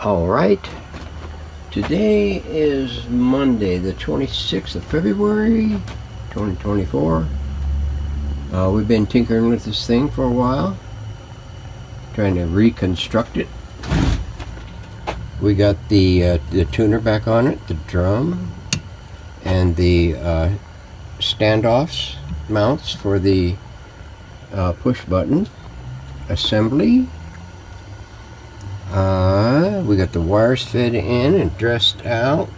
All right, today is Monday, the 26th of February, 2024. We've been tinkering with this thing for a while, trying to reconstruct it. We got the tuner back on it, the drum, and the standoffs, mounts for the push button assembly. We got the wires fed in and dressed out.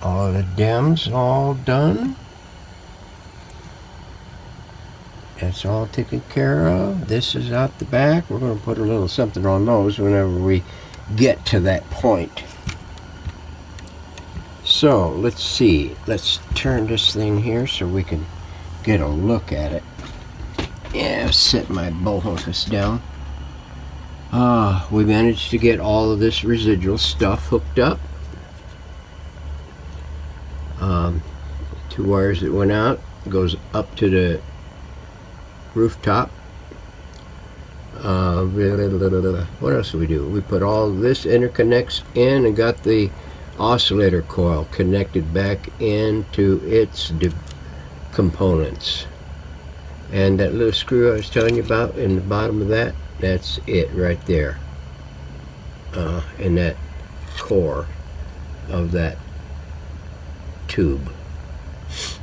All the DEMs all done. That's all taken care of. This is out the back. We're going to put a little something on those whenever we get to that point. So let's see. Let's turn this thing here so we can get a look at it. Yeah, set my bohunkus down. We managed to get all of this residual stuff hooked up. Two wires that went out goes up to the rooftop. What else do we do? We put all this interconnects in and got the oscillator coil connected back into its components. And that little screw I was telling you about in the bottom of that, that's it right there, in that core of that tube.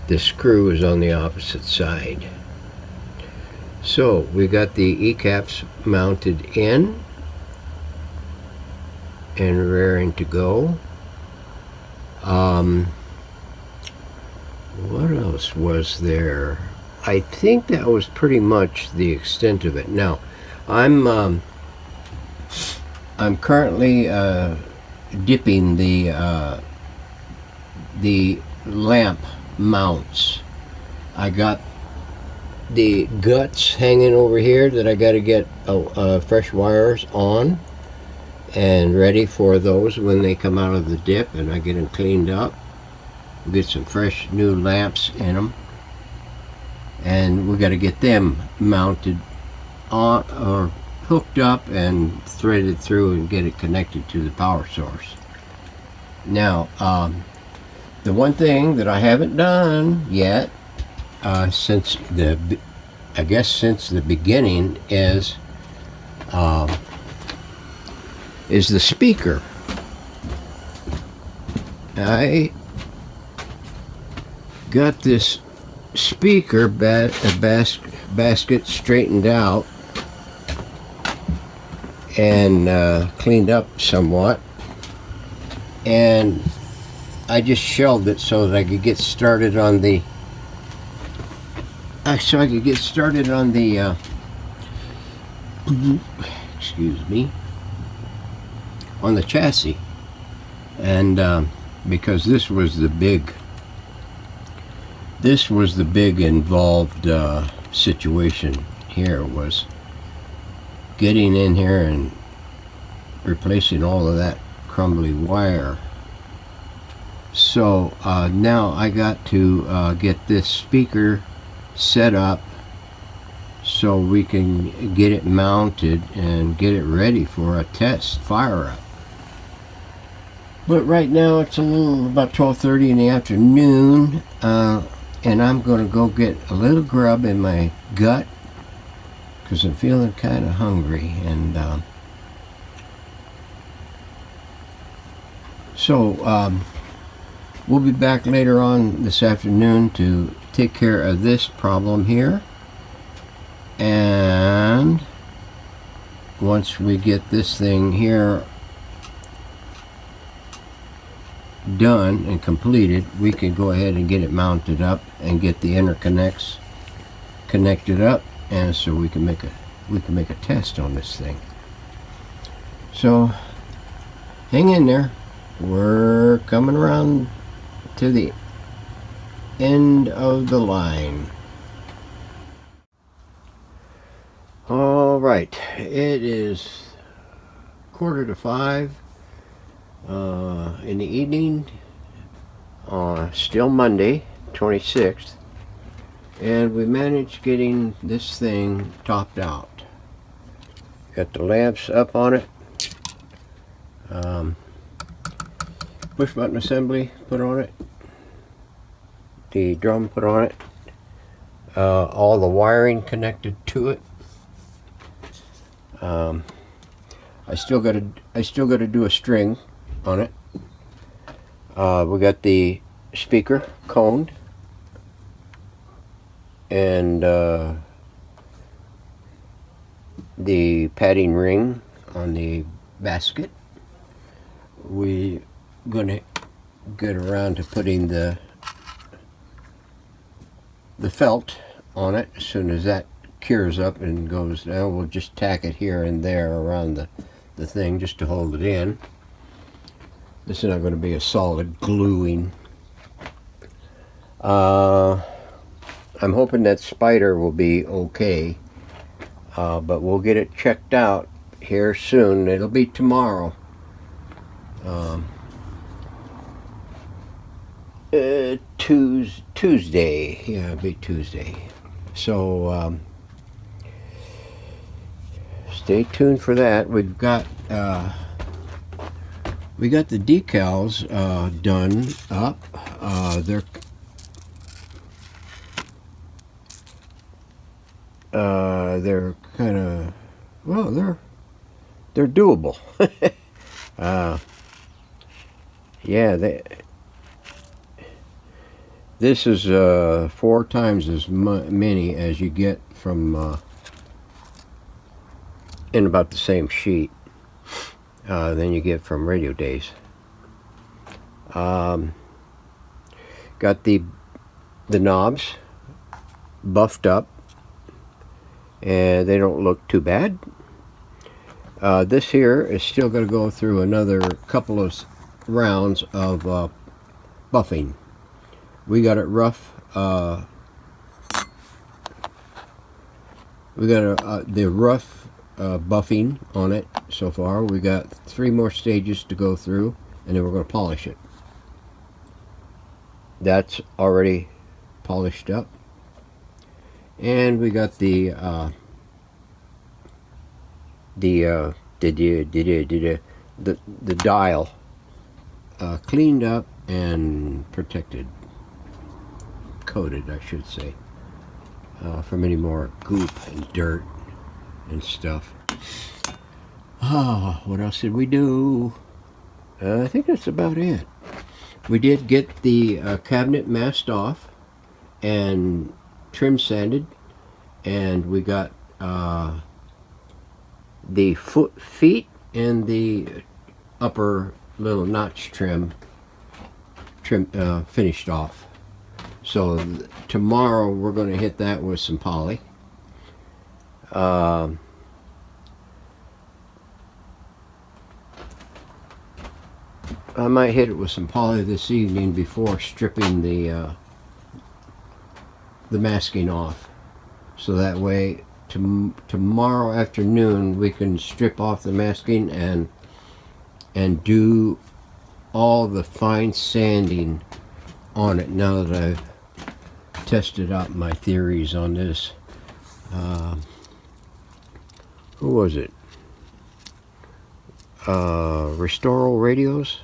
The screw is on the opposite side. So we got the E-caps mounted in and raring to go. What else was there? I think that was pretty much the extent of it. Now, I'm currently dipping the lamp mounts. I got the guts hanging over here that I got to get fresh wires on and ready for those when they come out of the dip and I get them cleaned up. We'll get some fresh new lamps in them, and we got to get them mounted on or hooked up and threaded through and get it connected to the power source. Now, the one thing that I haven't done yet since the beginning is the speaker. I got this speaker basket straightened out and cleaned up somewhat, and I just shelved it so that I could get started on the excuse me, on the chassis. And because this was the big involved situation here, was getting in here and replacing all of that crumbly wire. So now I got to get this speaker set up so we can get it mounted and get it ready for a test fire up. But right now it's about 12:30 in the afternoon, and I'm going to go get a little grub in my gut because I'm feeling kind of hungry. And so we'll be back later on this afternoon to take care of this problem here. And once we get this thing here done and completed, we can go ahead and get it mounted up and get the interconnects connected up, and so we can make a test on this thing. So hang in there, we're coming around to the end of the line. All right, it is 4:45 in the evening, still Monday 26th, and we managed getting this thing topped out. Got the lamps up on it, Push button assembly put on it, the drum put on it, all the wiring connected to it. I still got to do a string on it. We got the speaker coned and the padding ring on the basket. We're gonna get around to putting the felt on it. As soon as that cures up and goes down, we'll just tack it here and there around the thing just to hold it in. This is not going to be a solid gluing. I'm hoping that spider will be okay, but we'll get it checked out here soon. It'll be tomorrow. Tuesday. Yeah, it'll be Tuesday. So stay tuned for that. We got the decals done up. They're kind of, well, they're doable. Yeah, this is 4 times as many as you get from in about the same sheet than you get from Radio Days. Got the knobs buffed up, and they don't look too bad. This here is still going to go through another couple of rounds of buffing. We got it rough. We got the rough buffing on it so far. We got 3 more stages to go through, and then we're going to polish it. That's already polished up. And we got the dial cleaned up and protected, coated, I should say, from any more goop and dirt and stuff. What else did we do? I think that's about it. We did get the cabinet masked off and trim sanded, and we got the feet and the upper little notch trim finished off. So tomorrow we're going to hit that with some poly. I might hit it with some poly this evening before stripping the masking off, so that way tomorrow afternoon we can strip off the masking and do all the fine sanding on it, now that I've tested out my theories on this. Who was it? Restoral Radios?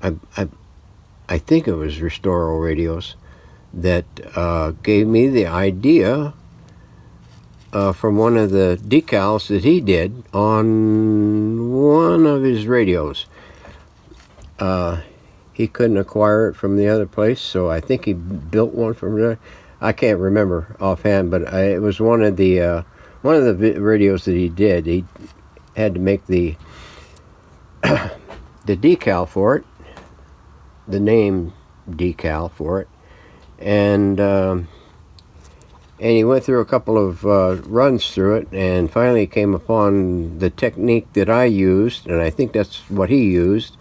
I think it was Restoral Radios that gave me the idea from one of the decals that he did on one of his radios. He couldn't acquire it from the other place, so I think he built one from there. I can't remember offhand, but it was one of the radios that he did. He had to make the decal for it, the name decal for it, and he went through a couple of runs through it, and finally came upon the technique that I used, and I think that's what he used.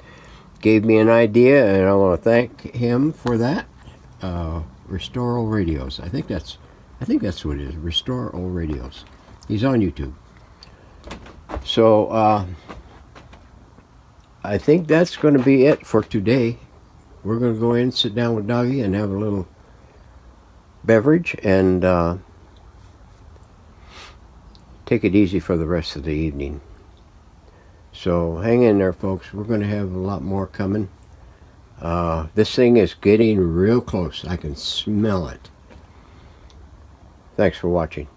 Gave me an idea, and I want to thank him for that. Restoral Radios. I think that's what it is. Restoral Radios. He's on YouTube. So I think that's going to be it for today. We're going to go in, sit down with Doggy, and have a little beverage, and take it easy for the rest of the evening. So hang in there, folks. We're going to have a lot more coming. This thing is getting real close. I can smell it. Thanks for watching.